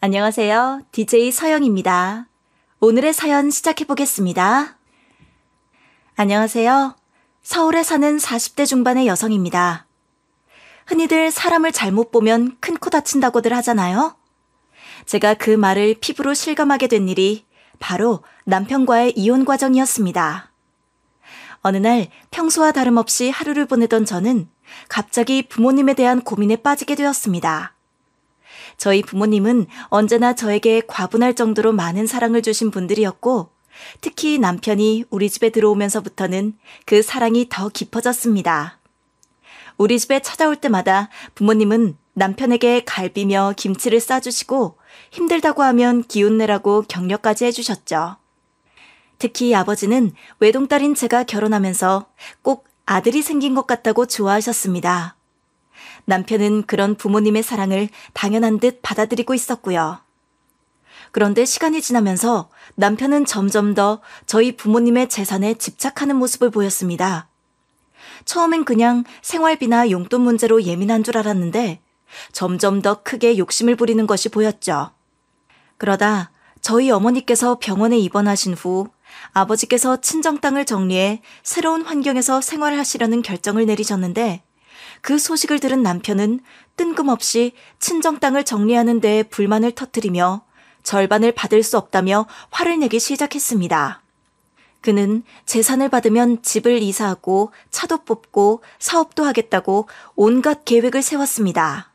안녕하세요. DJ 서영입니다. 오늘의 사연 시작해 보겠습니다. 안녕하세요. 서울에 사는 40대 중반의 여성입니다. 흔히들 사람을 잘못 보면 큰 코 다친다고들 하잖아요. 제가 그 말을 피부로 실감하게 된 일이 바로 남편과의 이혼 과정이었습니다. 어느 날 평소와 다름없이 하루를 보내던 저는 갑자기 부모님에 대한 고민에 빠지게 되었습니다. 저희 부모님은 언제나 저에게 과분할 정도로 많은 사랑을 주신 분들이었고, 특히 남편이 우리 집에 들어오면서부터는 그 사랑이 더 깊어졌습니다. 우리 집에 찾아올 때마다 부모님은 남편에게 갈비며 김치를 싸주시고 힘들다고 하면 기운내라고 격려까지 해주셨죠. 특히 아버지는 외동딸인 제가 결혼하면서 꼭 아들이 생긴 것 같다고 좋아하셨습니다. 남편은 그런 부모님의 사랑을 당연한 듯 받아들이고 있었고요. 그런데 시간이 지나면서 남편은 점점 더 저희 부모님의 재산에 집착하는 모습을 보였습니다. 처음엔 그냥 생활비나 용돈 문제로 예민한 줄 알았는데 점점 더 크게 욕심을 부리는 것이 보였죠. 그러다 저희 어머니께서 병원에 입원하신 후 아버지께서 친정 땅을 정리해 새로운 환경에서 생활하시려는 결정을 내리셨는데, 그 소식을 들은 남편은 뜬금없이 친정 땅을 정리하는 데에 불만을 터뜨리며 절반을 받을 수 없다며 화를 내기 시작했습니다. 그는 재산을 받으면 집을 이사하고 차도 뽑고 사업도 하겠다고 온갖 계획을 세웠습니다.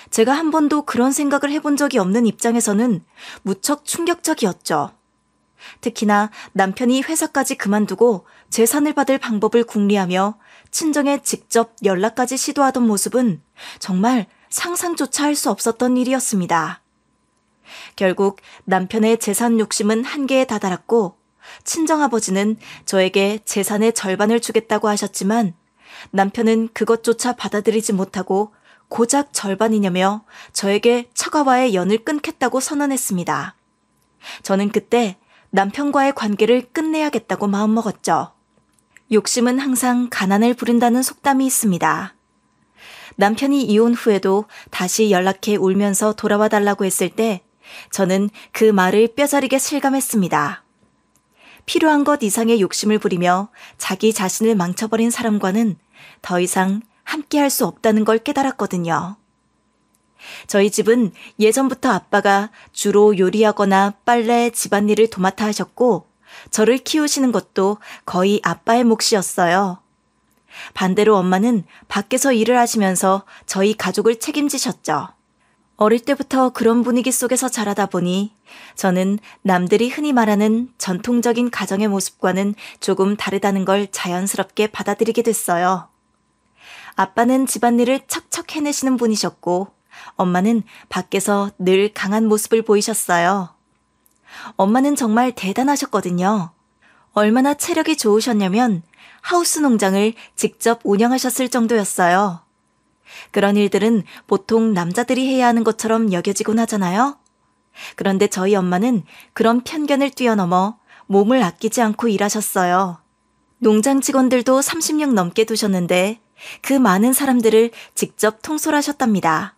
제가 한 번도 그런 생각을 해본 적이 없는 입장에서는 무척 충격적이었죠. 특히나 남편이 회사까지 그만두고 재산을 받을 방법을 궁리하며 친정에 직접 연락까지 시도하던 모습은 정말 상상조차 할 수 없었던 일이었습니다. 결국 남편의 재산 욕심은 한계에 다다랐고, 친정아버지는 저에게 재산의 절반을 주겠다고 하셨지만 남편은 그것조차 받아들이지 못하고 고작 절반이냐며 저에게 처가와의 연을 끊겠다고 선언했습니다. 저는 그때 남편과의 관계를 끝내야겠다고 마음먹었죠. 욕심은 항상 가난을 부른다는 속담이 있습니다. 남편이 이혼 후에도 다시 연락해 울면서 돌아와 달라고 했을 때 저는 그 말을 뼈저리게 실감했습니다. 필요한 것 이상의 욕심을 부리며 자기 자신을 망쳐버린 사람과는 더 이상 함께할 수 없다는 걸 깨달았거든요. 저희 집은 예전부터 아빠가 주로 요리하거나 빨래, 집안일을 도맡아 하셨고, 저를 키우시는 것도 거의 아빠의 몫이었어요. 반대로 엄마는 밖에서 일을 하시면서 저희 가족을 책임지셨죠. 어릴 때부터 그런 분위기 속에서 자라다 보니 저는 남들이 흔히 말하는 전통적인 가정의 모습과는 조금 다르다는 걸 자연스럽게 받아들이게 됐어요. 아빠는 집안일을 척척 해내시는 분이셨고, 엄마는 밖에서 늘 강한 모습을 보이셨어요. 엄마는 정말 대단하셨거든요. 얼마나 체력이 좋으셨냐면 하우스 농장을 직접 운영하셨을 정도였어요. 그런 일들은 보통 남자들이 해야 하는 것처럼 여겨지곤 하잖아요. 그런데 저희 엄마는 그런 편견을 뛰어넘어 몸을 아끼지 않고 일하셨어요. 농장 직원들도 30명 넘게 두셨는데 그 많은 사람들을 직접 통솔하셨답니다.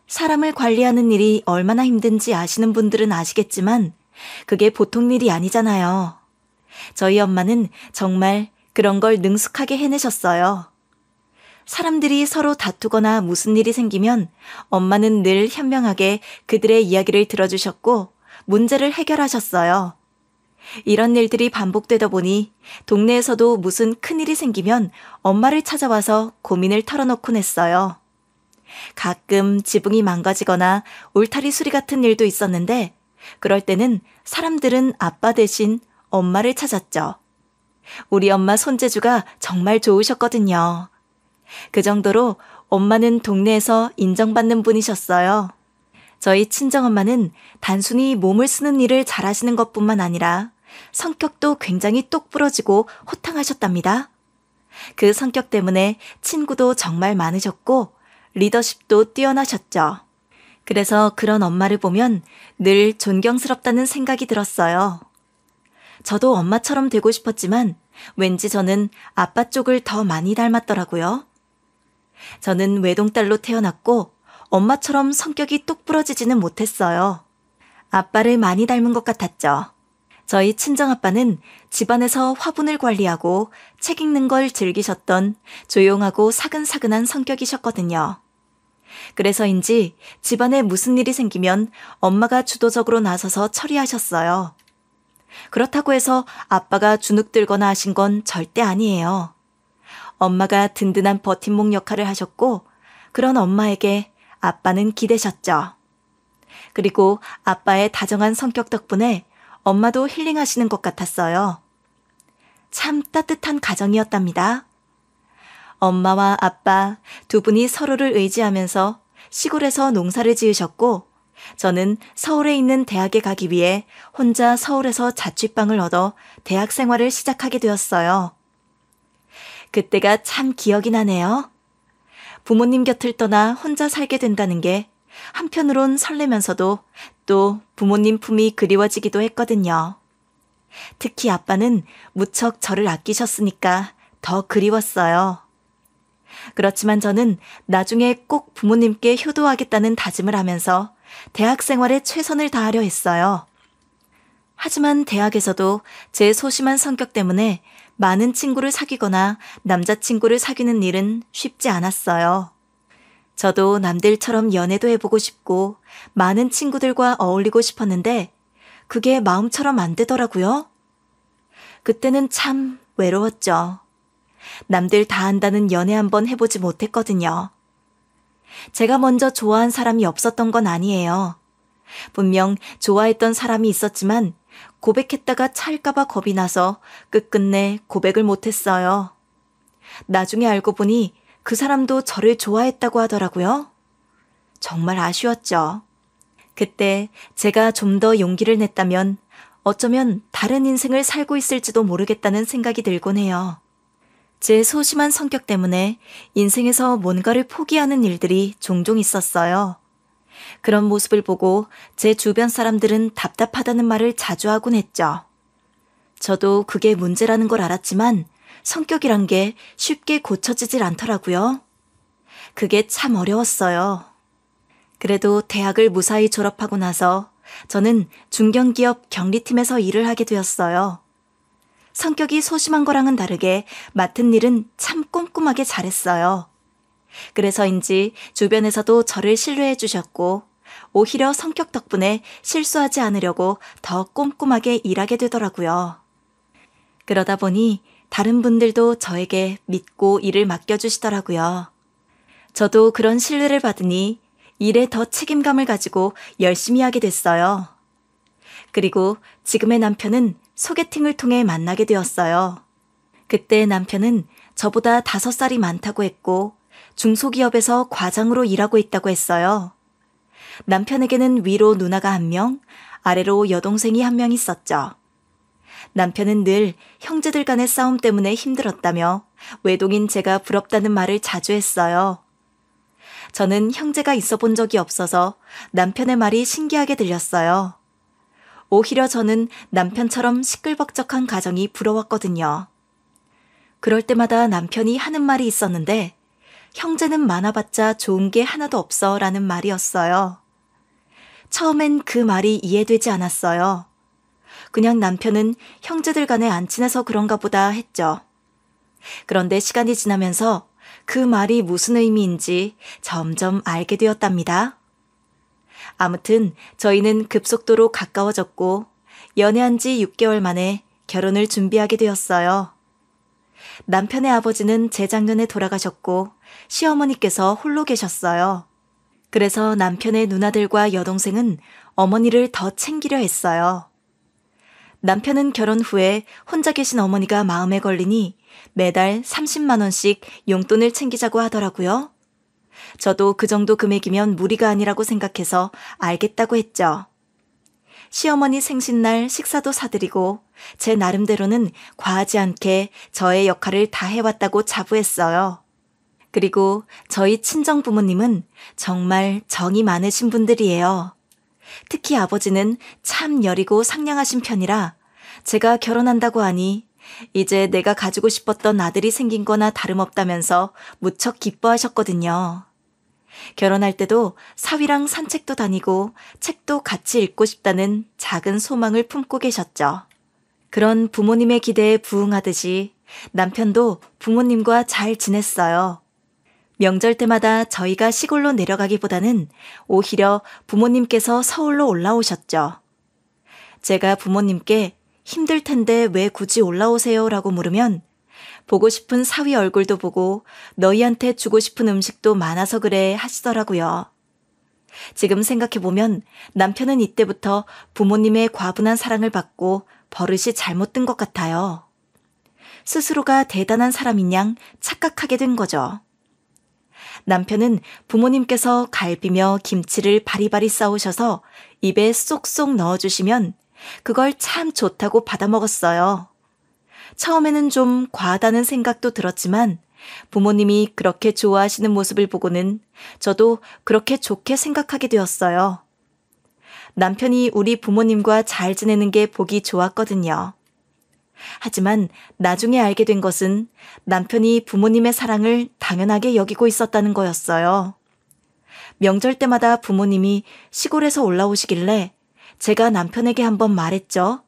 사람을 관리하는 일이 얼마나 힘든지 아시는 분들은 아시겠지만 그게 보통 일이 아니잖아요. 저희 엄마는 정말 그런 걸 능숙하게 해내셨어요. 사람들이 서로 다투거나 무슨 일이 생기면 엄마는 늘 현명하게 그들의 이야기를 들어주셨고 문제를 해결하셨어요. 이런 일들이 반복되다 보니 동네에서도 무슨 큰일이 생기면 엄마를 찾아와서 고민을 털어놓곤 했어요. 가끔 지붕이 망가지거나 울타리 수리 같은 일도 있었는데 그럴 때는 사람들은 아빠 대신 엄마를 찾았죠. 우리 엄마 손재주가 정말 좋으셨거든요. 그 정도로 엄마는 동네에서 인정받는 분이셨어요. 저희 친정엄마는 단순히 몸을 쓰는 일을 잘하시는 것뿐만 아니라 성격도 굉장히 똑부러지고 호탕하셨답니다. 그 성격 때문에 친구도 정말 많으셨고 리더십도 뛰어나셨죠. 그래서 그런 엄마를 보면 늘 존경스럽다는 생각이 들었어요. 저도 엄마처럼 되고 싶었지만 왠지 저는 아빠 쪽을 더 많이 닮았더라고요. 저는 외동딸로 태어났고 엄마처럼 성격이 똑부러지지는 못했어요. 아빠를 많이 닮은 것 같았죠. 저희 친정아빠는 집안에서 화분을 관리하고 책 읽는 걸 즐기셨던 조용하고 사근사근한 성격이셨거든요. 그래서인지 집안에 무슨 일이 생기면 엄마가 주도적으로 나서서 처리하셨어요. 그렇다고 해서 아빠가 주눅 들거나 하신 건 절대 아니에요. 엄마가 든든한 버팀목 역할을 하셨고 그런 엄마에게 아빠는 기대셨죠. 그리고 아빠의 다정한 성격 덕분에 엄마도 힐링하시는 것 같았어요. 참 따뜻한 가정이었답니다. 엄마와 아빠 두 분이 서로를 의지하면서 시골에서 농사를 지으셨고 저는 서울에 있는 대학에 가기 위해 혼자 서울에서 자취방을 얻어 대학 생활을 시작하게 되었어요. 그때가 참 기억이 나네요. 부모님 곁을 떠나 혼자 살게 된다는 게 한편으론 설레면서도 또 부모님 품이 그리워지기도 했거든요. 특히 아빠는 무척 저를 아끼셨으니까 더 그리웠어요. 그렇지만 저는 나중에 꼭 부모님께 효도하겠다는 다짐을 하면서 대학 생활에 최선을 다하려 했어요. 하지만 대학에서도 제 소심한 성격 때문에 많은 친구를 사귀거나 남자친구를 사귀는 일은 쉽지 않았어요. 저도 남들처럼 연애도 해보고 싶고 많은 친구들과 어울리고 싶었는데 그게 마음처럼 안 되더라고요. 그때는 참 외로웠죠. 남들 다 한다는 연애 한번 해보지 못했거든요. 제가 먼저 좋아한 사람이 없었던 건 아니에요. 분명 좋아했던 사람이 있었지만 고백했다가 찰까봐 겁이 나서 끝끝내 고백을 못했어요. 나중에 알고 보니 그 사람도 저를 좋아했다고 하더라고요. 정말 아쉬웠죠. 그때 제가 좀 더 용기를 냈다면 어쩌면 다른 인생을 살고 있을지도 모르겠다는 생각이 들곤 해요. 제 소심한 성격 때문에 인생에서 뭔가를 포기하는 일들이 종종 있었어요. 그런 모습을 보고 제 주변 사람들은 답답하다는 말을 자주 하곤 했죠. 저도 그게 문제라는 걸 알았지만 성격이란 게 쉽게 고쳐지질 않더라고요. 그게 참 어려웠어요. 그래도 대학을 무사히 졸업하고 나서 저는 중견기업 경리팀에서 일을 하게 되었어요. 성격이 소심한 거랑은 다르게 맡은 일은 참 꼼꼼하게 잘했어요. 그래서인지 주변에서도 저를 신뢰해 주셨고 오히려 성격 덕분에 실수하지 않으려고 더 꼼꼼하게 일하게 되더라고요. 그러다 보니 다른 분들도 저에게 믿고 일을 맡겨주시더라고요. 저도 그런 신뢰를 받으니 일에 더 책임감을 가지고 열심히 하게 됐어요. 그리고 지금의 남편은 소개팅을 통해 만나게 되었어요. 그때 남편은 저보다 5살이 많다고 했고 중소기업에서 과장으로 일하고 있다고 했어요. 남편에게는 위로 누나가 1명, 아래로 여동생이 1명 있었죠. 남편은 늘 형제들 간의 싸움 때문에 힘들었다며 외동인 제가 부럽다는 말을 자주 했어요. 저는 형제가 있어 본 적이 없어서 남편의 말이 신기하게 들렸어요. 오히려 저는 남편처럼 시끌벅적한 가정이 부러웠거든요. 그럴 때마다 남편이 하는 말이 있었는데 형제는 많아봤자 좋은 게 하나도 없어 라는 말이었어요. 처음엔 그 말이 이해되지 않았어요. 그냥 남편은 형제들 간에 안 친해서 그런가 보다 했죠. 그런데 시간이 지나면서 그 말이 무슨 의미인지 점점 알게 되었답니다. 아무튼 저희는 급속도로 가까워졌고 연애한 지 6개월 만에 결혼을 준비하게 되었어요. 남편의 아버지는 재작년에 돌아가셨고 시어머니께서 홀로 계셨어요. 그래서 남편의 누나들과 여동생은 어머니를 더 챙기려 했어요. 남편은 결혼 후에 혼자 계신 어머니가 마음에 걸리니 매달 30만 원씩 용돈을 챙기자고 하더라고요. 저도 그 정도 금액이면 무리가 아니라고 생각해서 알겠다고 했죠. 시어머니 생신날 식사도 사드리고 제 나름대로는 과하지 않게 저의 역할을 다 해왔다고 자부했어요. 그리고 저희 친정 부모님은 정말 정이 많으신 분들이에요. 특히 아버지는 참 여리고 상냥하신 편이라 제가 결혼한다고 하니 이제 내가 가지고 싶었던 아들이 생긴 거나 다름없다면서 무척 기뻐하셨거든요. 결혼할 때도 사위랑 산책도 다니고 책도 같이 읽고 싶다는 작은 소망을 품고 계셨죠. 그런 부모님의 기대에 부응하듯이 남편도 부모님과 잘 지냈어요. 명절 때마다 저희가 시골로 내려가기보다는 오히려 부모님께서 서울로 올라오셨죠. 제가 부모님께 힘들 텐데 왜 굳이 올라오세요? 라고 물으면 보고 싶은 사위 얼굴도 보고 너희한테 주고 싶은 음식도 많아서 그래 하시더라고요. 지금 생각해보면 남편은 이때부터 부모님의 과분한 사랑을 받고 버릇이 잘못된 것 같아요. 스스로가 대단한 사람인 양 착각하게 된 거죠. 남편은 부모님께서 갈비며 김치를 바리바리 싸우셔서 입에 쏙쏙 넣어주시면 그걸 참 좋다고 받아먹었어요. 처음에는 좀 과하다는 생각도 들었지만 부모님이 그렇게 좋아하시는 모습을 보고는 저도 그렇게 좋게 생각하게 되었어요. 남편이 우리 부모님과 잘 지내는 게 보기 좋았거든요. 하지만 나중에 알게 된 것은 남편이 부모님의 사랑을 당연하게 여기고 있었다는 거였어요. 명절 때마다 부모님이 시골에서 올라오시길래 제가 남편에게 한번 말했죠.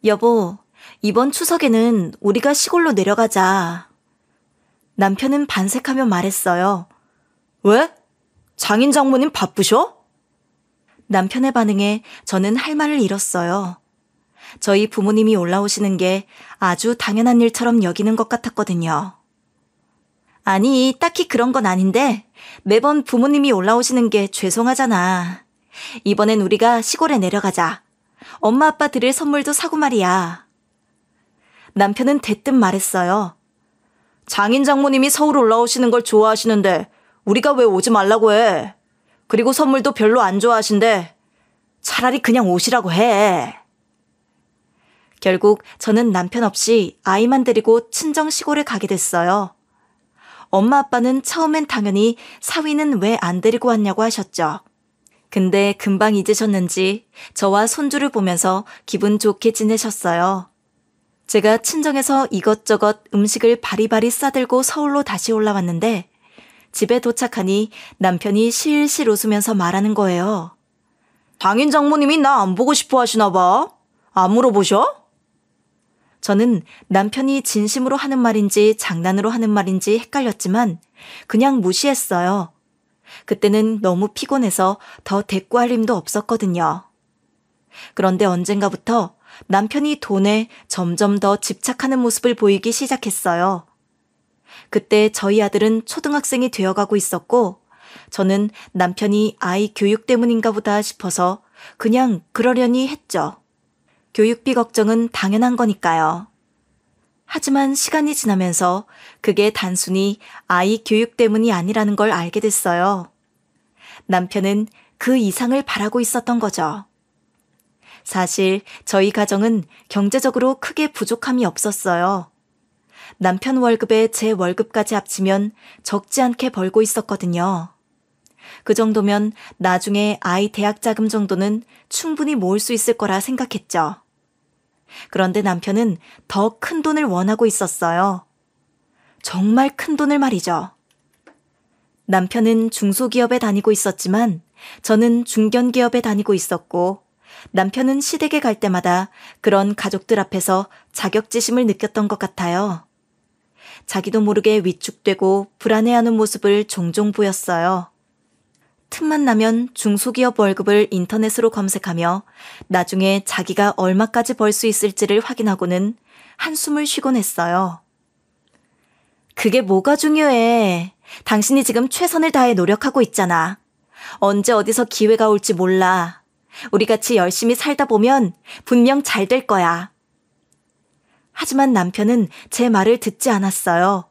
여보, 이번 추석에는 우리가 시골로 내려가자. 남편은 반색하며 말했어요. 왜? 장인 장모님 바쁘셔? 남편의 반응에 저는 할 말을 잃었어요. 저희 부모님이 올라오시는 게 아주 당연한 일처럼 여기는 것 같았거든요. 아니, 딱히 그런 건 아닌데 매번 부모님이 올라오시는 게 죄송하잖아. 이번엔 우리가 시골에 내려가자. 엄마 아빠 드릴 선물도 사고 말이야. 남편은 대뜸 말했어요. 장인 장모님이 서울 올라오시는 걸 좋아하시는데 우리가 왜 오지 말라고 해. 그리고 선물도 별로 안 좋아하신대. 차라리 그냥 오시라고 해. 결국 저는 남편 없이 아이만 데리고 친정 시골에 가게 됐어요. 엄마 아빠는 처음엔 당연히 사위는 왜 안 데리고 왔냐고 하셨죠. 근데 금방 잊으셨는지 저와 손주를 보면서 기분 좋게 지내셨어요. 제가 친정에서 이것저것 음식을 바리바리 싸들고 서울로 다시 올라왔는데 집에 도착하니 남편이 실실 웃으면서 말하는 거예요. 장인 장모님이 나 안 보고 싶어 하시나 봐. 안 물어보셔? 저는 남편이 진심으로 하는 말인지 장난으로 하는 말인지 헷갈렸지만 그냥 무시했어요. 그때는 너무 피곤해서 더 대꾸할 힘도 없었거든요. 그런데 언젠가부터 남편이 돈에 점점 더 집착하는 모습을 보이기 시작했어요. 그때 저희 아들은 초등학생이 되어가고 있었고 저는 남편이 아이 교육 때문인가 보다 싶어서 그냥 그러려니 했죠. 교육비 걱정은 당연한 거니까요. 하지만 시간이 지나면서 그게 단순히 아이 교육 때문이 아니라는 걸 알게 됐어요. 남편은 그 이상을 바라고 있었던 거죠. 사실 저희 가정은 경제적으로 크게 부족함이 없었어요. 남편 월급에 제 월급까지 합치면 적지 않게 벌고 있었거든요. 그 정도면 나중에 아이 대학 자금 정도는 충분히 모을 수 있을 거라 생각했죠. 그런데 남편은 더 큰 돈을 원하고 있었어요. 정말 큰 돈을 말이죠. 남편은 중소기업에 다니고 있었지만 저는 중견기업에 다니고 있었고 남편은 시댁에 갈 때마다 그런 가족들 앞에서 자격지심을 느꼈던 것 같아요. 자기도 모르게 위축되고 불안해하는 모습을 종종 보였어요. 틈만 나면 중소기업 월급을 인터넷으로 검색하며 나중에 자기가 얼마까지 벌 수 있을지를 확인하고는 한숨을 쉬곤 했어요. 그게 뭐가 중요해. 당신이 지금 최선을 다해 노력하고 있잖아. 언제 어디서 기회가 올지 몰라. 우리 같이 열심히 살다 보면 분명 잘 될 거야. 하지만 남편은 제 말을 듣지 않았어요.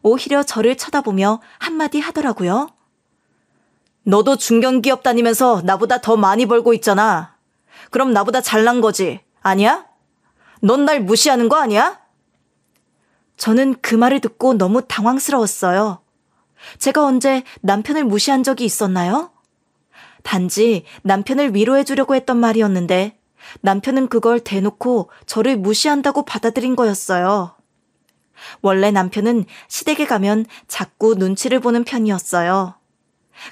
오히려 저를 쳐다보며 한마디 하더라고요. 너도 중견기업 다니면서 나보다 더 많이 벌고 있잖아. 그럼 나보다 잘난 거지, 아니야? 넌 날 무시하는 거 아니야? 저는 그 말을 듣고 너무 당황스러웠어요. 제가 언제 남편을 무시한 적이 있었나요? 단지 남편을 위로해 주려고 했던 말이었는데 남편은 그걸 대놓고 저를 무시한다고 받아들인 거였어요. 원래 남편은 시댁에 가면 자꾸 눈치를 보는 편이었어요.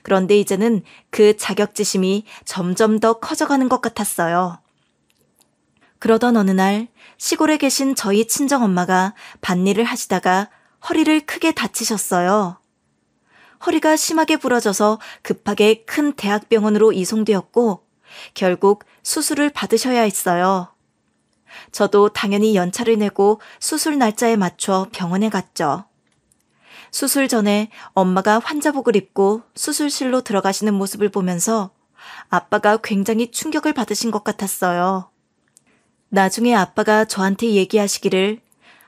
그런데 이제는 그 자격지심이 점점 더 커져가는 것 같았어요. 그러던 어느 날 시골에 계신 저희 친정엄마가 밭일을 하시다가 허리를 크게 다치셨어요. 허리가 심하게 부러져서 급하게 큰 대학병원으로 이송되었고 결국 수술을 받으셔야 했어요. 저도 당연히 연차를 내고 수술 날짜에 맞춰 병원에 갔죠. 수술 전에 엄마가 환자복을 입고 수술실로 들어가시는 모습을 보면서 아빠가 굉장히 충격을 받으신 것 같았어요. 나중에 아빠가 저한테 얘기하시기를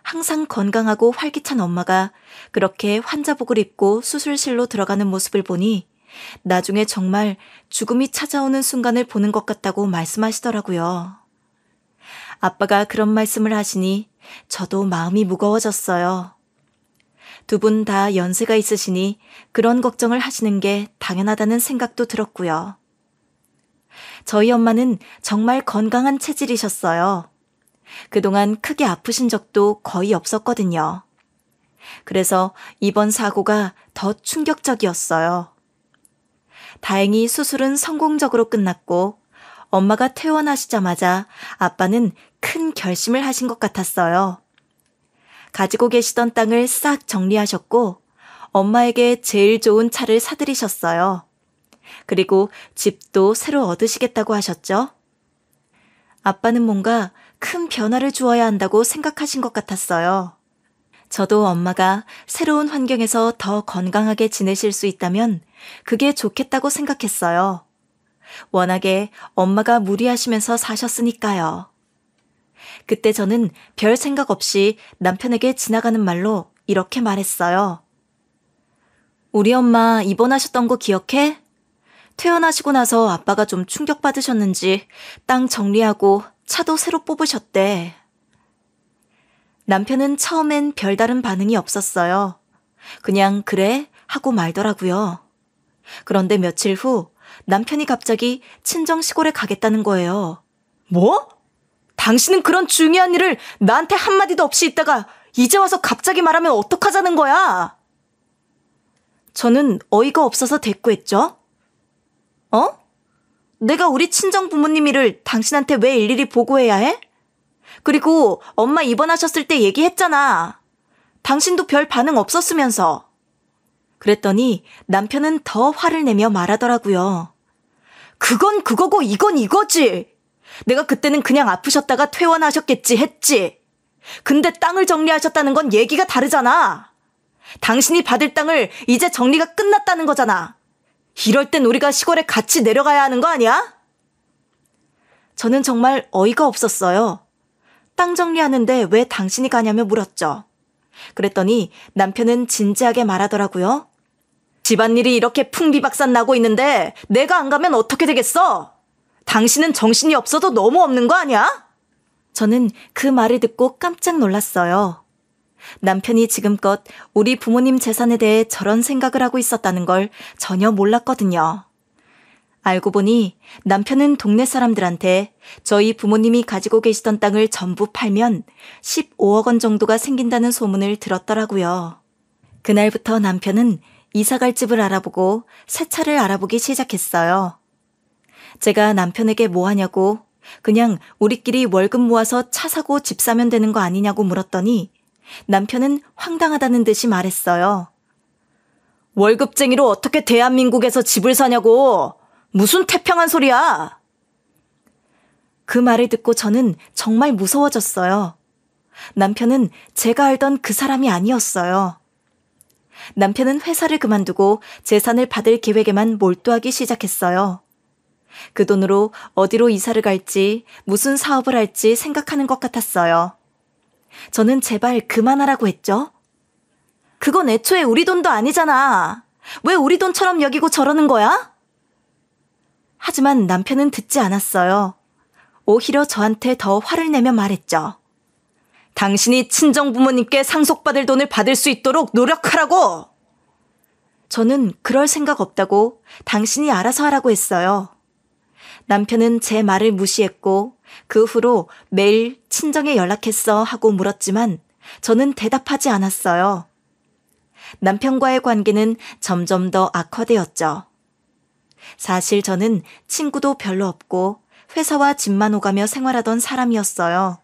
항상 건강하고 활기찬 엄마가 그렇게 환자복을 입고 수술실로 들어가는 모습을 보니 나중에 정말 죽음이 찾아오는 순간을 보는 것 같다고 말씀하시더라고요. 아빠가 그런 말씀을 하시니 저도 마음이 무거워졌어요. 두 분 다 연세가 있으시니 그런 걱정을 하시는 게 당연하다는 생각도 들었고요. 저희 엄마는 정말 건강한 체질이셨어요. 그동안 크게 아프신 적도 거의 없었거든요. 그래서 이번 사고가 더 충격적이었어요. 다행히 수술은 성공적으로 끝났고 엄마가 퇴원하시자마자 아빠는 큰 결심을 하신 것 같았어요. 가지고 계시던 땅을 싹 정리하셨고 엄마에게 제일 좋은 차를 사들이셨어요. 그리고 집도 새로 얻으시겠다고 하셨죠. 아빠는 뭔가 큰 변화를 주어야 한다고 생각하신 것 같았어요. 저도 엄마가 새로운 환경에서 더 건강하게 지내실 수 있다면 그게 좋겠다고 생각했어요. 워낙에 엄마가 무리하시면서 사셨으니까요. 그때 저는 별 생각 없이 남편에게 지나가는 말로 이렇게 말했어요. 우리 엄마 입원하셨던 거 기억해? 퇴원하시고 나서 아빠가 좀 충격받으셨는지 땅 정리하고 차도 새로 뽑으셨대. 남편은 처음엔 별다른 반응이 없었어요. 그냥 그래 하고 말더라고요. 그런데 며칠 후 남편이 갑자기 친정 시골에 가겠다는 거예요. 뭐? 당신은 그런 중요한 일을 나한테 한마디도 없이 있다가 이제 와서 갑자기 말하면 어떡하자는 거야? 저는 어이가 없어서 대꾸했죠. 내가 우리 친정 부모님 일을 당신한테 왜 일일이 보고해야 해? 그리고 엄마 입원하셨을 때 얘기했잖아. 당신도 별 반응 없었으면서. 그랬더니 남편은 더 화를 내며 말하더라고요. 그건 그거고 이건 이거지. 내가 그때는 그냥 아프셨다가 퇴원하셨겠지 했지. 근데 땅을 정리하셨다는 건 얘기가 다르잖아. 당신이 받을 땅을 이제 정리가 끝났다는 거잖아. 이럴 땐 우리가 시골에 같이 내려가야 하는 거 아니야? 저는 정말 어이가 없었어요. 땅 정리하는데 왜 당신이 가냐며 물었죠. 그랬더니 남편은 진지하게 말하더라고요. 집안일이 이렇게 풍비박산 나고 있는데 내가 안 가면 어떻게 되겠어? 당신은 정신이 없어도 너무 없는 거 아니야? 저는 그 말을 듣고 깜짝 놀랐어요. 남편이 지금껏 우리 부모님 재산에 대해 저런 생각을 하고 있었다는 걸 전혀 몰랐거든요. 알고 보니 남편은 동네 사람들한테 저희 부모님이 가지고 계시던 땅을 전부 팔면 15억 원 정도가 생긴다는 소문을 들었더라고요. 그날부터 남편은 이사갈 집을 알아보고 새 차를 알아보기 시작했어요. 제가 남편에게 뭐 하냐고 그냥 우리끼리 월급 모아서 차 사고 집 사면 되는 거 아니냐고 물었더니 남편은 황당하다는 듯이 말했어요. 월급쟁이로 어떻게 대한민국에서 집을 사냐고. 무슨 태평한 소리야. 그 말을 듣고 저는 정말 무서워졌어요. 남편은 제가 알던 그 사람이 아니었어요. 남편은 회사를 그만두고 재산을 받을 계획에만 몰두하기 시작했어요. 그 돈으로 어디로 이사를 갈지 무슨 사업을 할지 생각하는 것 같았어요. 저는 제발 그만하라고 했죠. 그건 애초에 우리 돈도 아니잖아. 왜 우리 돈처럼 여기고 저러는 거야? 하지만 남편은 듣지 않았어요. 오히려 저한테 더 화를 내며 말했죠. 당신이 친정 부모님께 상속받을 돈을 받을 수 있도록 노력하라고! 저는 그럴 생각 없다고 당신이 알아서 하라고 했어요. 남편은 제 말을 무시했고 그 후로 매일 친정에 연락했어 하고 물었지만 저는 대답하지 않았어요. 남편과의 관계는 점점 더 악화되었죠. 사실 저는 친구도 별로 없고 회사와 집만 오가며 생활하던 사람이었어요.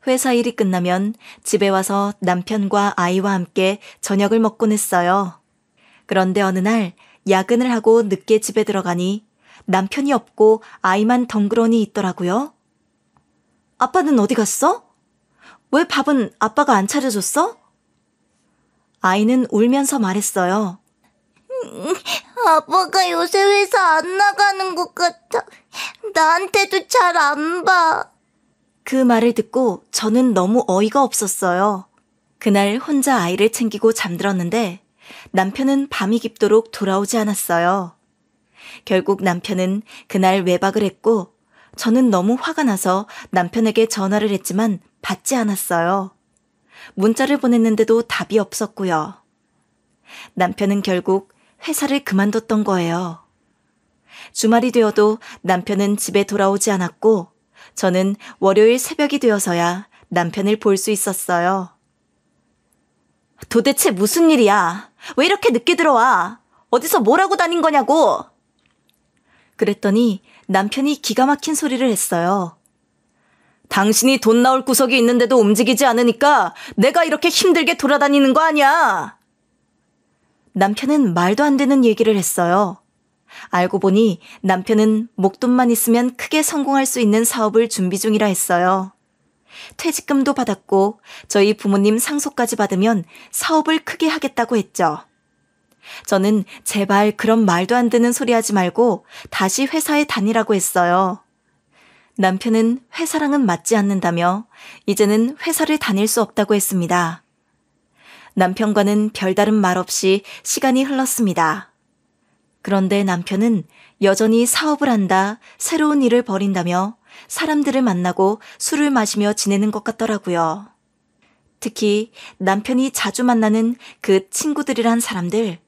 회사 일이 끝나면 집에 와서 남편과 아이와 함께 저녁을 먹곤 했어요. 그런데 어느 날 야근을 하고 늦게 집에 들어가니 남편이 없고 아이만 덩그러니 있더라고요. 아빠는 어디 갔어? 왜 밥은 아빠가 안 차려줬어? 아이는 울면서 말했어요. 아빠가 요새 회사 안 나가는 것 같아. 나한테도 잘 안 봐. 그 말을 듣고 저는 너무 어이가 없었어요. 그날 혼자 아이를 챙기고 잠들었는데 남편은 밤이 깊도록 돌아오지 않았어요. 결국 남편은 그날 외박을 했고 저는 너무 화가 나서 남편에게 전화를 했지만 받지 않았어요. 문자를 보냈는데도 답이 없었고요. 남편은 결국 회사를 그만뒀던 거예요. 주말이 되어도 남편은 집에 돌아오지 않았고 저는 월요일 새벽이 되어서야 남편을 볼 수 있었어요. 도대체 무슨 일이야? 왜 이렇게 늦게 들어와? 어디서 뭘 하고 다닌 거냐고? 그랬더니 남편이 기가 막힌 소리를 했어요. 당신이 돈 나올 구석이 있는데도 움직이지 않으니까 내가 이렇게 힘들게 돌아다니는 거 아니야? 남편은 말도 안 되는 얘기를 했어요. 알고 보니 남편은 목돈만 있으면 크게 성공할 수 있는 사업을 준비 중이라 했어요. 퇴직금도 받았고 저희 부모님 상속까지 받으면 사업을 크게 하겠다고 했죠. 저는 제발 그런 말도 안 되는 소리 하지 말고 다시 회사에 다니라고 했어요. 남편은 회사랑은 맞지 않는다며 이제는 회사를 다닐 수 없다고 했습니다. 남편과는 별다른 말 없이 시간이 흘렀습니다. 그런데 남편은 여전히 사업을 한다, 새로운 일을 벌인다며 사람들을 만나고 술을 마시며 지내는 것 같더라고요. 특히 남편이 자주 만나는 그 친구들이란 사람들,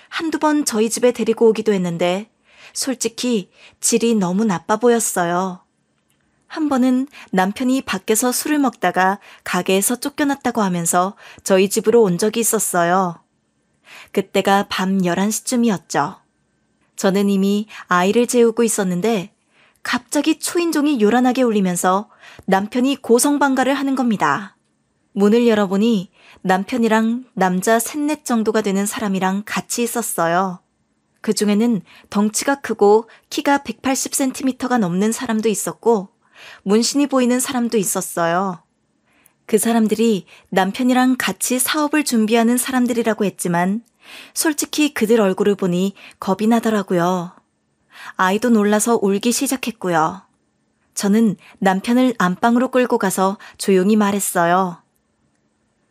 한두 번 저희 집에 데리고 오기도 했는데 솔직히 질이 너무 나빠 보였어요. 한 번은 남편이 밖에서 술을 먹다가 가게에서 쫓겨났다고 하면서 저희 집으로 온 적이 있었어요. 그때가 밤 11시쯤이었죠. 저는 이미 아이를 재우고 있었는데 갑자기 초인종이 요란하게 울리면서 남편이 고성방가를 하는 겁니다. 문을 열어보니 남편이랑 남자 셋넷 정도가 되는 사람이랑 같이 있었어요. 그중에는 덩치가 크고 키가 180cm가 넘는 사람도 있었고 문신이 보이는 사람도 있었어요. 그 사람들이 남편이랑 같이 사업을 준비하는 사람들이라고 했지만 솔직히 그들 얼굴을 보니 겁이 나더라고요. 아이도 놀라서 울기 시작했고요. 저는 남편을 안방으로 끌고 가서 조용히 말했어요.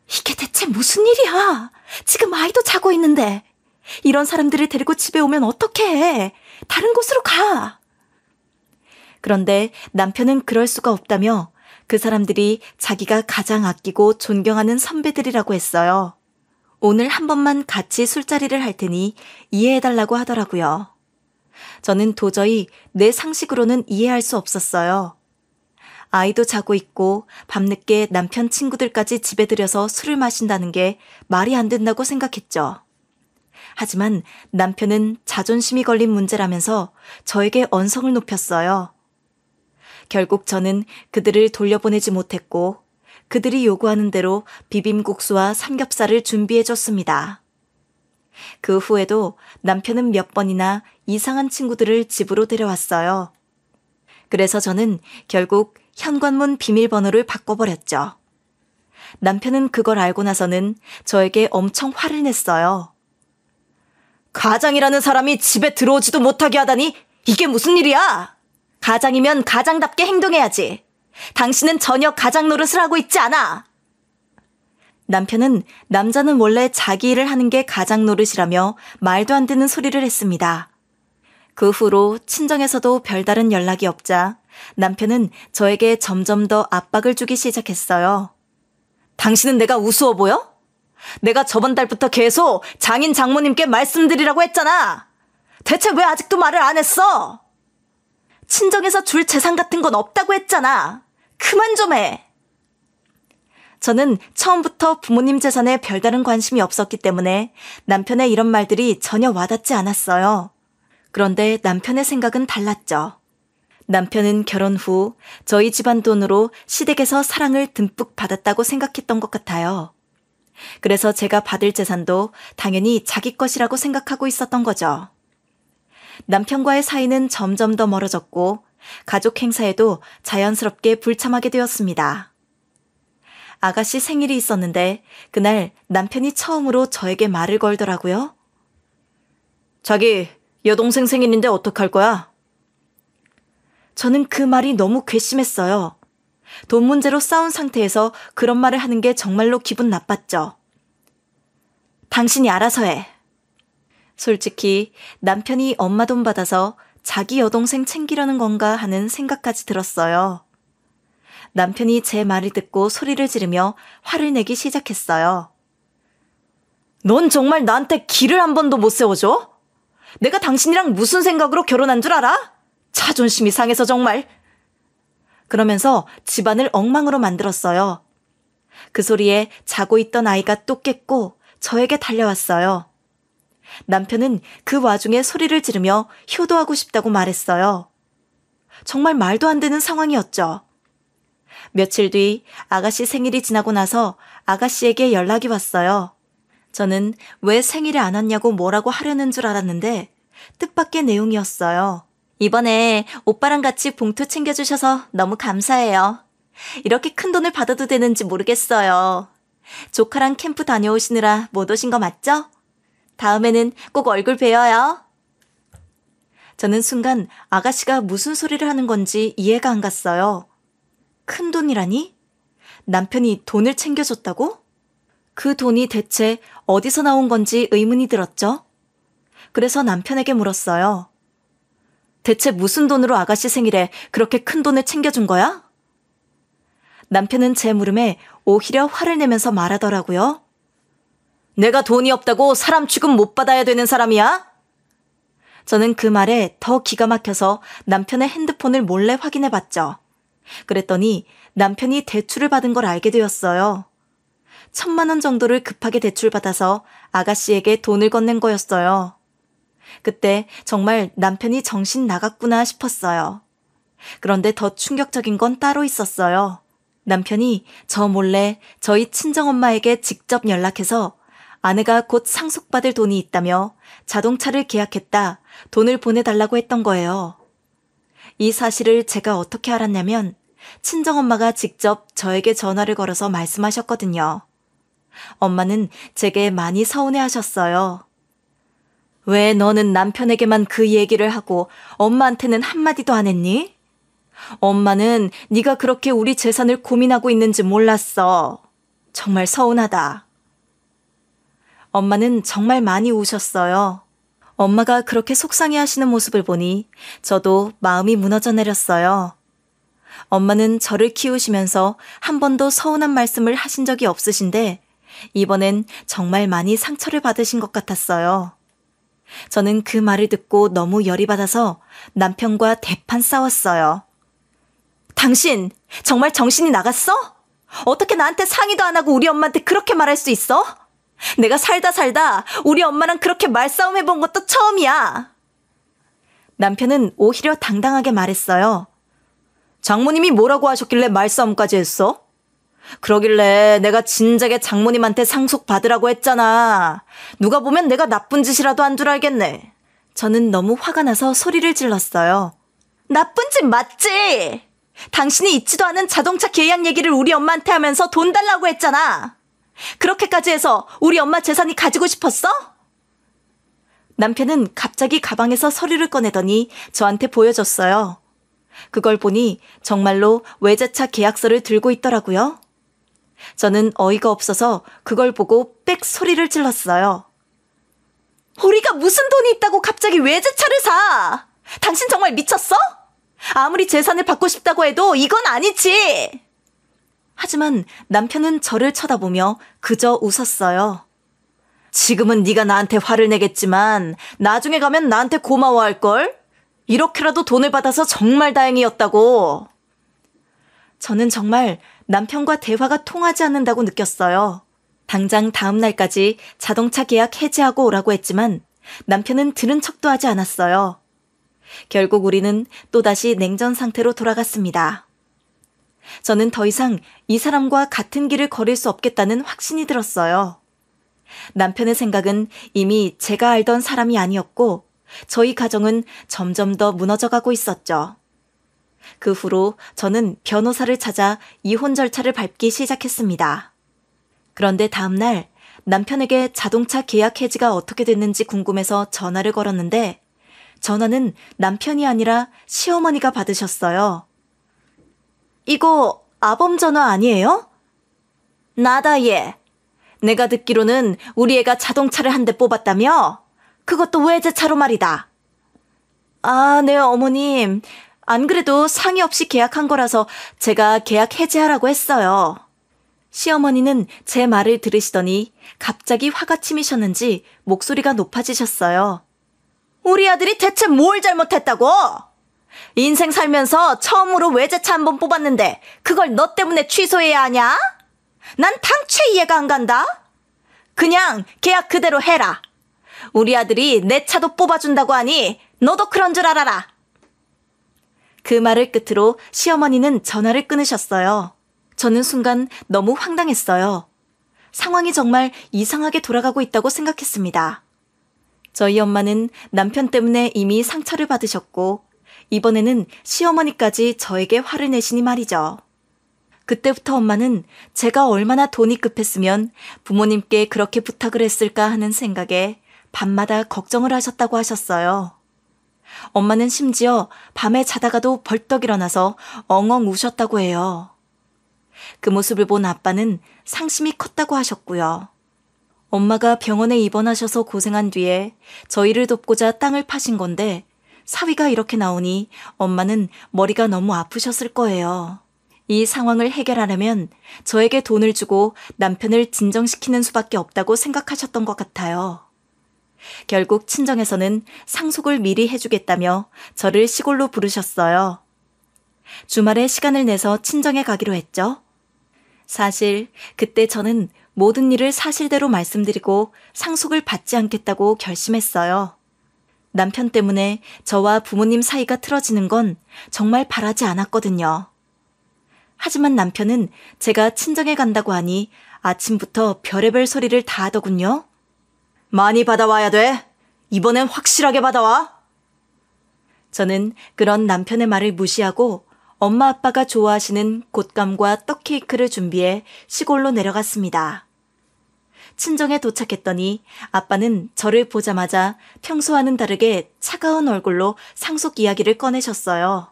이게 대체 무슨 일이야? 지금 아이도 자고 있는데. 이런 사람들을 데리고 집에 오면 어떡해? 다른 곳으로 가. 그런데 남편은 그럴 수가 없다며 그 사람들이 자기가 가장 아끼고 존경하는 선배들이라고 했어요. 오늘 한 번만 같이 술자리를 할 테니 이해해달라고 하더라고요. 저는 도저히 내 상식으로는 이해할 수 없었어요. 아이도 자고 있고 밤늦게 남편 친구들까지 집에 들여서 술을 마신다는 게 말이 안 된다고 생각했죠. 하지만 남편은 자존심이 걸린 문제라면서 저에게 언성을 높였어요. 결국 저는 그들을 돌려보내지 못했고 그들이 요구하는 대로 비빔국수와 삼겹살을 준비해줬습니다. 그 후에도 남편은 몇 번이나 이상한 친구들을 집으로 데려왔어요. 그래서 저는 결국 현관문 비밀번호를 바꿔버렸죠. 남편은 그걸 알고 나서는 저에게 엄청 화를 냈어요. 가장이라는 사람이 집에 들어오지도 못하게 하다니 이게 무슨 일이야? 가장이면 가장답게 행동해야지. 당신은 전혀 가장 노릇을 하고 있지 않아. 남편은 남자는 원래 자기 일을 하는 게 가장 노릇이라며 말도 안 되는 소리를 했습니다. 그 후로 친정에서도 별다른 연락이 없자 남편은 저에게 점점 더 압박을 주기 시작했어요. 당신은 내가 우스워 보여? 내가 저번 달부터 계속 장인 장모님께 말씀드리라고 했잖아. 대체 왜 아직도 말을 안 했어? 친정에서 줄 재산 같은 건 없다고 했잖아. 그만 좀 해. 저는 처음부터 부모님 재산에 별다른 관심이 없었기 때문에 남편의 이런 말들이 전혀 와닿지 않았어요. 그런데 남편의 생각은 달랐죠. 남편은 결혼 후 저희 집안 돈으로 시댁에서 사랑을 듬뿍 받았다고 생각했던 것 같아요. 그래서 제가 받을 재산도 당연히 자기 것이라고 생각하고 있었던 거죠. 남편과의 사이는 점점 더 멀어졌고 가족 행사에도 자연스럽게 불참하게 되었습니다. 아가씨 생일이 있었는데 그날 남편이 처음으로 저에게 말을 걸더라고요. 자기 여동생 생일인데 어떡할 거야? 저는 그 말이 너무 괘씸했어요. 돈 문제로 싸운 상태에서 그런 말을 하는 게 정말로 기분 나빴죠. 당신이 알아서 해. 솔직히 남편이 엄마 돈 받아서 자기 여동생 챙기려는 건가 하는 생각까지 들었어요. 남편이 제 말을 듣고 소리를 지르며 화를 내기 시작했어요. 넌 정말 나한테 기를 한 번도 못 세워줘? 내가 당신이랑 무슨 생각으로 결혼한 줄 알아? 자존심이 상해서 정말. 그러면서 집안을 엉망으로 만들었어요. 그 소리에 자고 있던 아이가 또 깼고 저에게 달려왔어요. 남편은 그 와중에 소리를 지르며 효도하고 싶다고 말했어요. 정말 말도 안 되는 상황이었죠. 며칠 뒤 아가씨 생일이 지나고 나서 아가씨에게 연락이 왔어요. 저는 왜 생일에 안 왔냐고 뭐라고 하려는 줄 알았는데 뜻밖의 내용이었어요. 이번에 오빠랑 같이 봉투 챙겨주셔서 너무 감사해요. 이렇게 큰 돈을 받아도 되는지 모르겠어요. 조카랑 캠프 다녀오시느라 못 오신 거 맞죠? 다음에는 꼭 얼굴 뵈어요. 저는 순간 아가씨가 무슨 소리를 하는 건지 이해가 안 갔어요. 큰 돈이라니? 남편이 돈을 챙겨줬다고? 그 돈이 대체 어디서 나온 건지 의문이 들었죠. 그래서 남편에게 물었어요. 대체 무슨 돈으로 아가씨 생일에 그렇게 큰 돈을 챙겨준 거야? 남편은 제 물음에 오히려 화를 내면서 말하더라고요. 내가 돈이 없다고 사람 취급 못 받아야 되는 사람이야? 저는 그 말에 더 기가 막혀서 남편의 핸드폰을 몰래 확인해 봤죠. 그랬더니 남편이 대출을 받은 걸 알게 되었어요. 1,000만 원 정도를 급하게 대출받아서 아가씨에게 돈을 건넨 거였어요. 그때 정말 남편이 정신 나갔구나 싶었어요. 그런데 더 충격적인 건 따로 있었어요. 남편이 저 몰래 저희 친정엄마에게 직접 연락해서 아내가 곧 상속받을 돈이 있다며 자동차를 계약했다 돈을 보내달라고 했던 거예요. 이 사실을 제가 어떻게 알았냐면 친정엄마가 직접 저에게 전화를 걸어서 말씀하셨거든요. 엄마는 제게 많이 서운해하셨어요. 왜 너는 남편에게만 그 얘기를 하고 엄마한테는 한마디도 안 했니? 엄마는 네가 그렇게 우리 재산을 고민하고 있는지 몰랐어. 정말 서운하다. 엄마는 정말 많이 우셨어요. 엄마가 그렇게 속상해하시는 모습을 보니 저도 마음이 무너져 내렸어요. 엄마는 저를 키우시면서 한 번도 서운한 말씀을 하신 적이 없으신데 이번엔 정말 많이 상처를 받으신 것 같았어요. 저는 그 말을 듣고 너무 열이 받아서 남편과 대판 싸웠어요. 당신 정말 정신이 나갔어? 어떻게 나한테 상의도 안 하고 우리 엄마한테 그렇게 말할 수 있어? 내가 살다 우리 엄마랑 그렇게 말싸움 해본 것도 처음이야. 남편은 오히려 당당하게 말했어요. 장모님이 뭐라고 하셨길래 말싸움까지 했어? 그러길래 내가 진작에 장모님한테 상속 받으라고 했잖아. 누가 보면 내가 나쁜 짓이라도 한 줄 알겠네. 저는 너무 화가 나서 소리를 질렀어요. 나쁜 짓 맞지? 당신이 있지도 않은 자동차 계약 얘기를 우리 엄마한테 하면서 돈 달라고 했잖아. 그렇게까지 해서 우리 엄마 재산이 가지고 싶었어? 남편은 갑자기 가방에서 서류를 꺼내더니 저한테 보여줬어요. 그걸 보니 정말로 외제차 계약서를 들고 있더라고요. 저는 어이가 없어서 그걸 보고 빽 소리를 질렀어요. 우리가 무슨 돈이 있다고 갑자기 외제차를 사? 당신 정말 미쳤어? 아무리 재산을 받고 싶다고 해도 이건 아니지. 하지만 남편은 저를 쳐다보며 그저 웃었어요. 지금은 네가 나한테 화를 내겠지만 나중에 가면 나한테 고마워할걸? 이렇게라도 돈을 받아서 정말 다행이었다고. 저는 정말 남편과 대화가 통하지 않는다고 느꼈어요. 당장 다음 날까지 자동차 계약 해지하고 오라고 했지만 남편은 들은 척도 하지 않았어요. 결국 우리는 또다시 냉전 상태로 돌아갔습니다. 저는 더 이상 이 사람과 같은 길을 걸을 수 없겠다는 확신이 들었어요. 남편의 생각은 이미 제가 알던 사람이 아니었고 저희 가정은 점점 더 무너져가고 있었죠. 그 후로 저는 변호사를 찾아 이혼 절차를 밟기 시작했습니다. 그런데 다음 날 남편에게 자동차 계약 해지가 어떻게 됐는지 궁금해서 전화를 걸었는데 전화는 남편이 아니라 시어머니가 받으셨어요. 이거 아범 전화 아니에요? 나다 얘. 내가 듣기로는 우리 애가 자동차를 한 대 뽑았다며? 그것도 외제차로 말이다. 아, 네 어머님. 안 그래도 상의 없이 계약한 거라서 제가 계약 해지하라고 했어요. 시어머니는 제 말을 들으시더니 갑자기 화가 치미셨는지 목소리가 높아지셨어요. 우리 아들이 대체 뭘 잘못했다고? 인생 살면서 처음으로 외제차 한 번 뽑았는데 그걸 너 때문에 취소해야 하냐? 난 당최 이해가 안 간다. 그냥 계약 그대로 해라. 우리 아들이 내 차도 뽑아준다고 하니 너도 그런 줄 알아라. 그 말을 끝으로 시어머니는 전화를 끊으셨어요. 저는 순간 너무 황당했어요. 상황이 정말 이상하게 돌아가고 있다고 생각했습니다. 저희 엄마는 남편 때문에 이미 상처를 받으셨고 이번에는 시어머니까지 저에게 화를 내시니 말이죠. 그때부터 엄마는 제가 얼마나 돈이 급했으면 부모님께 그렇게 부탁을 했을까 하는 생각에 밤마다 걱정을 하셨다고 하셨어요. 엄마는 심지어 밤에 자다가도 벌떡 일어나서 엉엉 우셨다고 해요. 그 모습을 본 아빠는 상심이 컸다고 하셨고요. 엄마가 병원에 입원하셔서 고생한 뒤에 저희를 돕고자 땅을 파신 건데 사위가 이렇게 나오니 엄마는 머리가 너무 아프셨을 거예요. 이 상황을 해결하려면 저에게 돈을 주고 남편을 진정시키는 수밖에 없다고 생각하셨던 것 같아요. 결국 친정에서는 상속을 미리 해주겠다며 저를 시골로 부르셨어요. 주말에 시간을 내서 친정에 가기로 했죠. 사실 그때 저는 모든 일을 사실대로 말씀드리고 상속을 받지 않겠다고 결심했어요. 남편 때문에 저와 부모님 사이가 틀어지는 건 정말 바라지 않았거든요. 하지만 남편은 제가 친정에 간다고 하니 아침부터 별의별 소리를 다 하더군요. 많이 받아와야 돼. 이번엔 확실하게 받아와. 저는 그런 남편의 말을 무시하고 엄마 아빠가 좋아하시는 곶감과 떡 케이크를 준비해 시골로 내려갔습니다. 친정에 도착했더니 아빠는 저를 보자마자 평소와는 다르게 차가운 얼굴로 상속 이야기를 꺼내셨어요.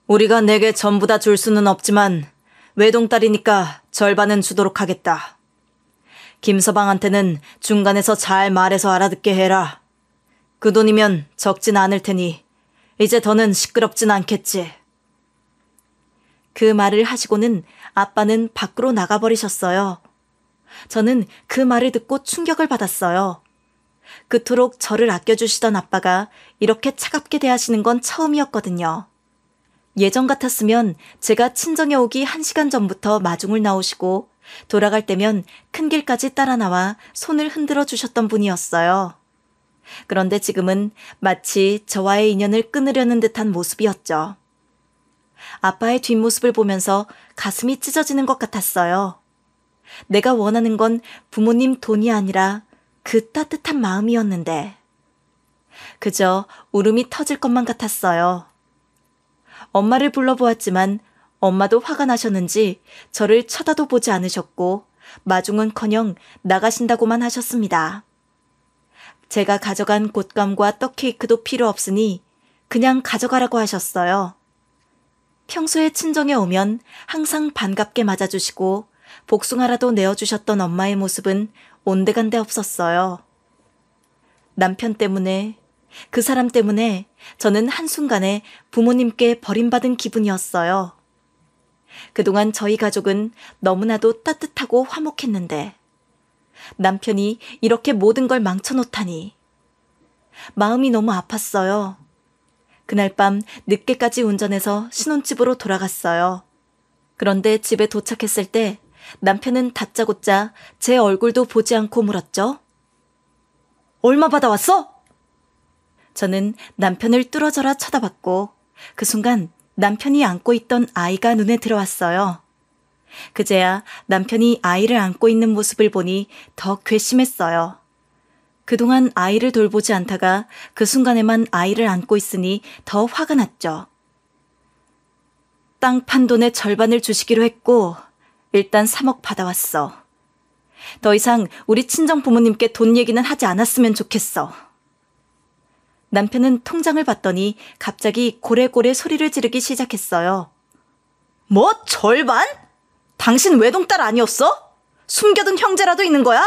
우리가 내게 전부 다 줄 수는 없지만 외동딸이니까 절반은 주도록 하겠다. 김서방한테는 중간에서 잘 말해서 알아듣게 해라. 그 돈이면 적진 않을 테니 이제 더는 시끄럽진 않겠지. 그 말을 하시고는 아빠는 밖으로 나가버리셨어요. 저는 그 말을 듣고 충격을 받았어요. 그토록 저를 아껴주시던 아빠가 이렇게 차갑게 대하시는 건 처음이었거든요. 예전 같았으면 제가 친정에 오기 1시간 전부터 마중을 나오시고 돌아갈 때면 큰 길까지 따라 나와 손을 흔들어 주셨던 분이었어요. 그런데 지금은 마치 저와의 인연을 끊으려는 듯한 모습이었죠. 아빠의 뒷모습을 보면서 가슴이 찢어지는 것 같았어요. 내가 원하는 건 부모님 돈이 아니라 그 따뜻한 마음이었는데 그저 울음이 터질 것만 같았어요. 엄마를 불러보았지만 엄마도 화가 나셨는지 저를 쳐다도 보지 않으셨고 마중은커녕 나가신다고만 하셨습니다. 제가 가져간 곶감과 떡 케이크도 필요 없으니 그냥 가져가라고 하셨어요. 평소에 친정에 오면 항상 반갑게 맞아주시고 복숭아라도 내어주셨던 엄마의 모습은 온데간데 없었어요. 남편 때문에, 그 사람 때문에 저는 한순간에 부모님께 버림받은 기분이었어요. 그동안 저희 가족은 너무나도 따뜻하고 화목했는데 남편이 이렇게 모든 걸 망쳐놓다니. 마음이 너무 아팠어요. 그날 밤 늦게까지 운전해서 신혼집으로 돌아갔어요. 그런데 집에 도착했을 때 남편은 다짜고짜 제 얼굴도 보지 않고 물었죠. 얼마 받아왔어? 저는 남편을 뚫어져라 쳐다봤고 그 순간 남편이 안고 있던 아이가 눈에 들어왔어요. 그제야 남편이 아이를 안고 있는 모습을 보니 더 괘씸했어요. 그동안 아이를 돌보지 않다가 그 순간에만 아이를 안고 있으니 더 화가 났죠. 땅 판 돈의 절반을 주시기로 했고 일단 3억 받아왔어. 더 이상 우리 친정 부모님께 돈 얘기는 하지 않았으면 좋겠어. 남편은 통장을 봤더니 갑자기 고래고래 소리를 지르기 시작했어요. 뭐 절반? 당신 외동딸 아니었어? 숨겨둔 형제라도 있는 거야?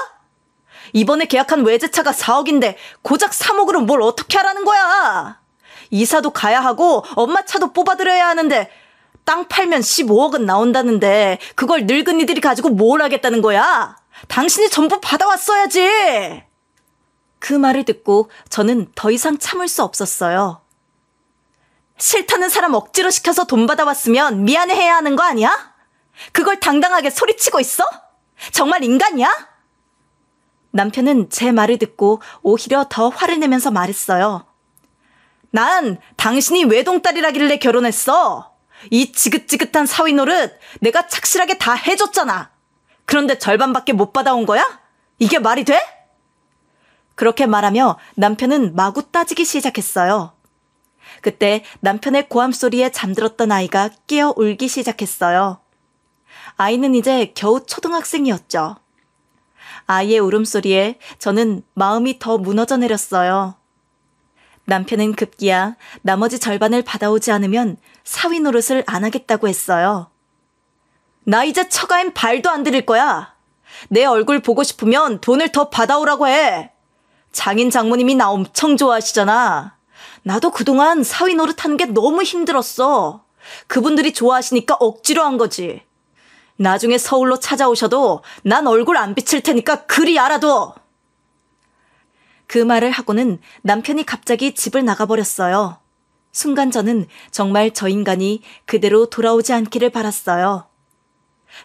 이번에 계약한 외제차가 4억인데 고작 3억으로 뭘 어떻게 하라는 거야? 이사도 가야 하고 엄마 차도 뽑아드려야 하는데 땅 팔면 15억은 나온다는데 그걸 늙은이들이 가지고 뭘 하겠다는 거야? 당신이 전부 받아왔어야지. 그 말을 듣고 저는 더 이상 참을 수 없었어요. 싫다는 사람 억지로 시켜서 돈 받아왔으면 미안해해야 하는 거 아니야? 그걸 당당하게 소리치고 있어? 정말 인간이야? 남편은 제 말을 듣고 오히려 더 화를 내면서 말했어요. 난 당신이 외동딸이라길래 결혼했어. 이 지긋지긋한 사위 노릇 내가 착실하게 다 해줬잖아. 그런데 절반밖에 못 받아온 거야? 이게 말이 돼? 그렇게 말하며 남편은 마구 따지기 시작했어요. 그때 남편의 고함 소리에 잠들었던 아이가 깨어 울기 시작했어요. 아이는 이제 겨우 초등학생이었죠. 아이의 울음소리에 저는 마음이 더 무너져 내렸어요. 남편은 급기야 나머지 절반을 받아오지 않으면 사위 노릇을 안 하겠다고 했어요. 나 이제 처가엔 발도 안 들일 거야. 내 얼굴 보고 싶으면 돈을 더 받아오라고 해. 장인 장모님이 나 엄청 좋아하시잖아. 나도 그동안 사위 노릇하는 게 너무 힘들었어. 그분들이 좋아하시니까 억지로 한 거지. 나중에 서울로 찾아오셔도 난 얼굴 안 비칠 테니까 그리 알아둬. 그 말을 하고는 남편이 갑자기 집을 나가버렸어요. 순간 저는 정말 저 인간이 그대로 돌아오지 않기를 바랐어요.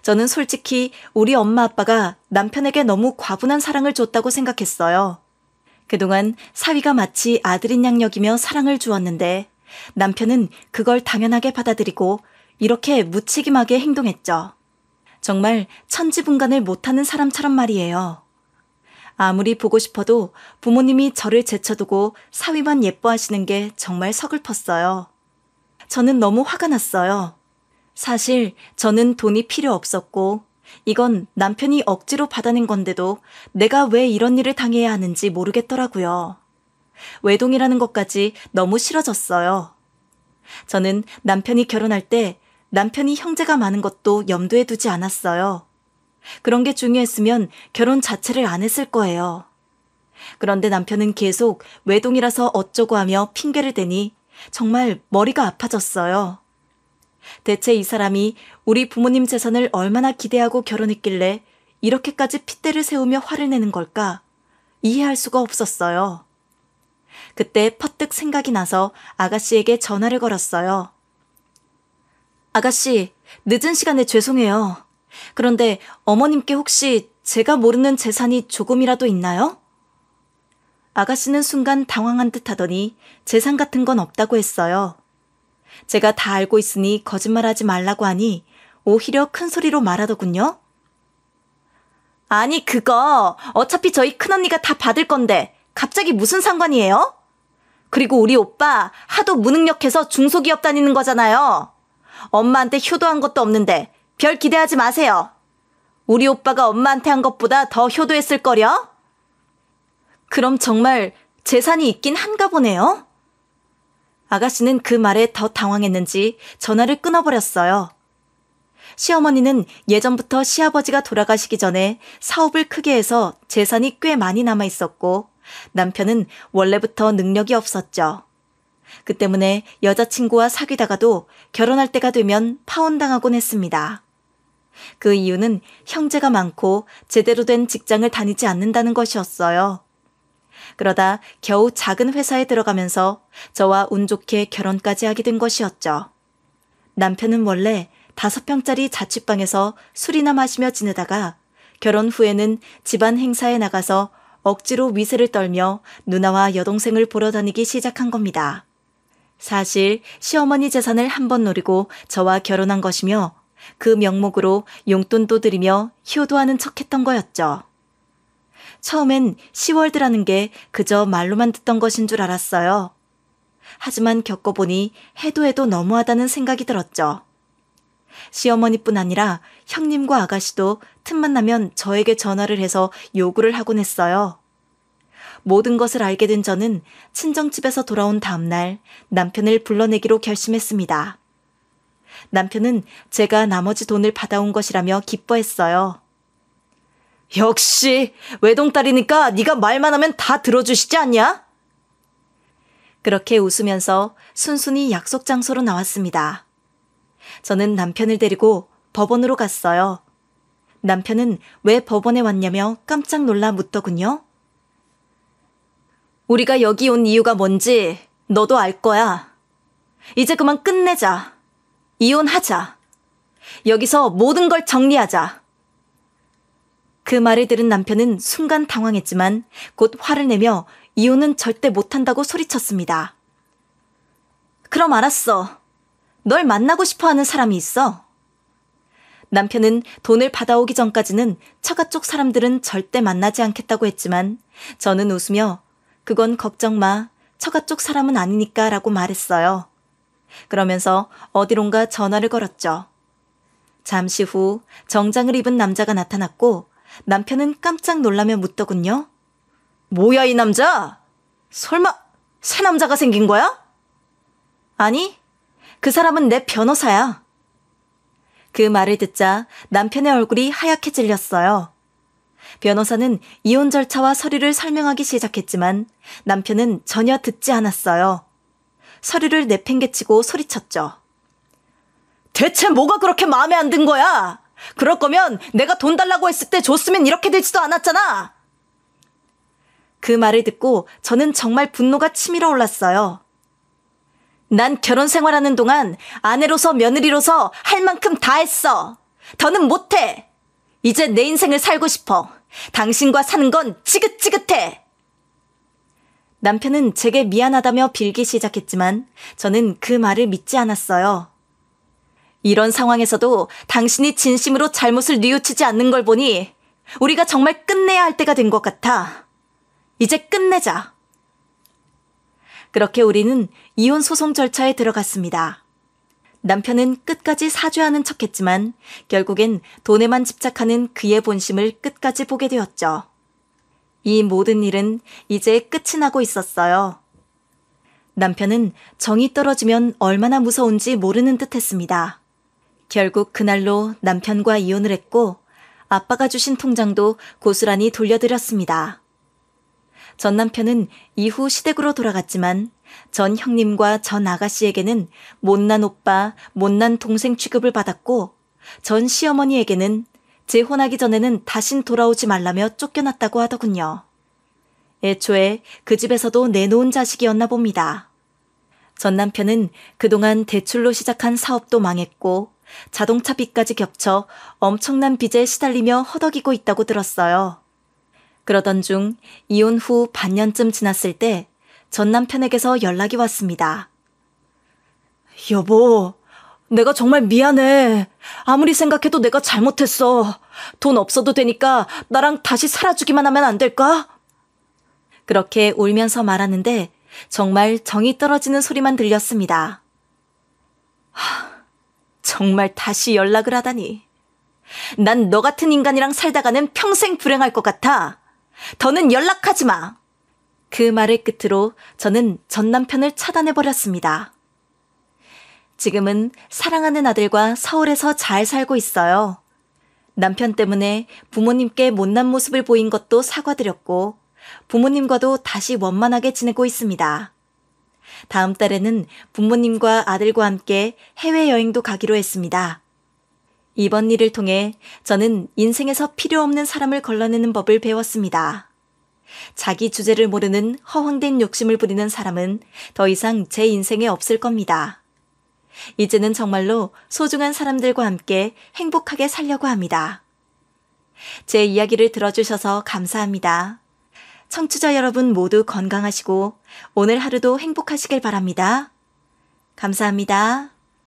저는 솔직히 우리 엄마 아빠가 남편에게 너무 과분한 사랑을 줬다고 생각했어요. 그동안 사위가 마치 아들인 양 여기며 사랑을 주었는데 남편은 그걸 당연하게 받아들이고 이렇게 무책임하게 행동했죠. 정말 천지분간을 못하는 사람처럼 말이에요. 아무리 보고 싶어도 부모님이 저를 제쳐두고 사위만 예뻐하시는 게 정말 서글펐어요. 저는 너무 화가 났어요. 사실 저는 돈이 필요 없었고 이건 남편이 억지로 받아낸 건데도 내가 왜 이런 일을 당해야 하는지 모르겠더라고요. 외동이라는 것까지 너무 싫어졌어요. 저는 남편이 결혼할 때 남편이 형제가 많은 것도 염두에 두지 않았어요. 그런 게 중요했으면 결혼 자체를 안 했을 거예요. 그런데 남편은 계속 외동이라서 어쩌고 하며 핑계를 대니 정말 머리가 아파졌어요. 대체 이 사람이 우리 부모님 재산을 얼마나 기대하고 결혼했길래 이렇게까지 핏대를 세우며 화를 내는 걸까? 이해할 수가 없었어요. 그때 퍼뜩 생각이 나서 아가씨에게 전화를 걸었어요. 아가씨, 늦은 시간에 죄송해요. 그런데 어머님께 혹시 제가 모르는 재산이 조금이라도 있나요? 아가씨는 순간 당황한 듯 하더니 재산 같은 건 없다고 했어요. 제가 다 알고 있으니 거짓말하지 말라고 하니 오히려 큰 소리로 말하더군요. 아니 그거 어차피 저희 큰언니가 다 받을 건데 갑자기 무슨 상관이에요? 그리고 우리 오빠 하도 무능력해서 중소기업 다니는 거잖아요. 엄마한테 효도한 것도 없는데 별 기대하지 마세요. 우리 오빠가 엄마한테 한 것보다 더 효도했을 거려? 그럼 정말 재산이 있긴 한가 보네요. 아가씨는 그 말에 더 당황했는지 전화를 끊어버렸어요. 시어머니는 예전부터 시아버지가 돌아가시기 전에 사업을 크게 해서 재산이 꽤 많이 남아있었고 남편은 원래부터 능력이 없었죠. 그 때문에 여자친구와 사귀다가도 결혼할 때가 되면 파혼당하곤 했습니다. 그 이유는 형제가 많고 제대로 된 직장을 다니지 않는다는 것이었어요. 그러다 겨우 작은 회사에 들어가면서 저와 운 좋게 결혼까지 하게 된 것이었죠. 남편은 원래 5평짜리 자취방에서 술이나 마시며 지내다가 결혼 후에는 집안 행사에 나가서 억지로 위세를 떨며 누나와 여동생을 보러 다니기 시작한 겁니다. 사실 시어머니 재산을 한번 노리고 저와 결혼한 것이며 그 명목으로 용돈도 드리며 효도하는 척했던 거였죠. 처음엔 시월드라는 게 그저 말로만 듣던 것인 줄 알았어요. 하지만 겪어보니 해도 해도 너무하다는 생각이 들었죠. 시어머니뿐 아니라 형님과 아가씨도 틈만 나면 저에게 전화를 해서 요구를 하곤 했어요. 모든 것을 알게 된 저는 친정집에서 돌아온 다음 날 남편을 불러내기로 결심했습니다. 남편은 제가 나머지 돈을 받아온 것이라며 기뻐했어요. 역시 외동딸이니까 네가 말만 하면 다 들어주시지 않냐? 그렇게 웃으면서 순순히 약속 장소로 나왔습니다. 저는 남편을 데리고 법원으로 갔어요. 남편은 왜 법원에 왔냐며 깜짝 놀라 묻더군요. 우리가 여기 온 이유가 뭔지 너도 알 거야. 이제 그만 끝내자. 이혼하자. 여기서 모든 걸 정리하자. 그 말을 들은 남편은 순간 당황했지만 곧 화를 내며 이혼은 절대 못한다고 소리쳤습니다. 그럼 알았어. 널 만나고 싶어하는 사람이 있어. 남편은 돈을 받아오기 전까지는 처가 쪽 사람들은 절대 만나지 않겠다고 했지만 저는 웃으며 그건 걱정 마. 처가 쪽 사람은 아니니까 라고 말했어요. 그러면서 어디론가 전화를 걸었죠. 잠시 후 정장을 입은 남자가 나타났고 남편은 깜짝 놀라며 묻더군요. 뭐야 이 남자? 설마 새 남자가 생긴 거야? 아니, 그 사람은 내 변호사야. 그 말을 듣자 남편의 얼굴이 하얗게 질렸어요. 변호사는 이혼 절차와 서류를 설명하기 시작했지만 남편은 전혀 듣지 않았어요. 서류를 내팽개치고 소리쳤죠. 대체 뭐가 그렇게 마음에 안 든 거야? 그럴 거면 내가 돈 달라고 했을 때 줬으면 이렇게 되지도 않았잖아. 그 말을 듣고 저는 정말 분노가 치밀어 올랐어요. 난 결혼 생활하는 동안 아내로서 며느리로서 할 만큼 다 했어. 더는 못해. 이제 내 인생을 살고 싶어. 당신과 사는 건 지긋지긋해. 남편은 제게 미안하다며 빌기 시작했지만 저는 그 말을 믿지 않았어요. 이런 상황에서도 당신이 진심으로 잘못을 뉘우치지 않는 걸 보니 우리가 정말 끝내야 할 때가 된 것 같아. 이제 끝내자. 그렇게 우리는 이혼 소송 절차에 들어갔습니다. 남편은 끝까지 사죄하는 척했지만 결국엔 돈에만 집착하는 그의 본심을 끝까지 보게 되었죠. 이 모든 일은 이제 끝이 나고 있었어요. 남편은 정이 떨어지면 얼마나 무서운지 모르는 듯했습니다. 결국 그날로 남편과 이혼을 했고 아빠가 주신 통장도 고스란히 돌려드렸습니다. 전 남편은 이후 시댁으로 돌아갔지만 전 형님과 전 아가씨에게는 못난 오빠, 못난 동생 취급을 받았고 전 시어머니에게는 재혼하기 전에는 다신 돌아오지 말라며 쫓겨났다고 하더군요. 애초에 그 집에서도 내놓은 자식이었나 봅니다. 전 남편은 그동안 대출로 시작한 사업도 망했고 자동차 빚까지 겹쳐 엄청난 빚에 시달리며 허덕이고 있다고 들었어요. 그러던 중 이혼 후 반년쯤 지났을 때 전 남편에게서 연락이 왔습니다. 여보, 내가 정말 미안해. 아무리 생각해도 내가 잘못했어. 돈 없어도 되니까 나랑 다시 살아주기만 하면 안 될까? 그렇게 울면서 말하는데 정말 정이 떨어지는 소리만 들렸습니다. 정말 다시 연락을 하다니. 난 너 같은 인간이랑 살다가는 평생 불행할 것 같아. 더는 연락하지 마. 그 말을 끝으로 저는 전 남편을 차단해버렸습니다. 지금은 사랑하는 아들과 서울에서 잘 살고 있어요. 남편 때문에 부모님께 못난 모습을 보인 것도 사과드렸고 부모님과도 다시 원만하게 지내고 있습니다. 다음 달에는 부모님과 아들과 함께 해외여행도 가기로 했습니다. 이번 일을 통해 저는 인생에서 필요 없는 사람을 걸러내는 법을 배웠습니다. 자기 주제를 모르는 허황된 욕심을 부리는 사람은 더 이상 제 인생에 없을 겁니다. 이제는 정말로 소중한 사람들과 함께 행복하게 살려고 합니다. 제 이야기를 들어주셔서 감사합니다. 청취자 여러분 모두 건강하시고 오늘 하루도 행복하시길 바랍니다. 감사합니다.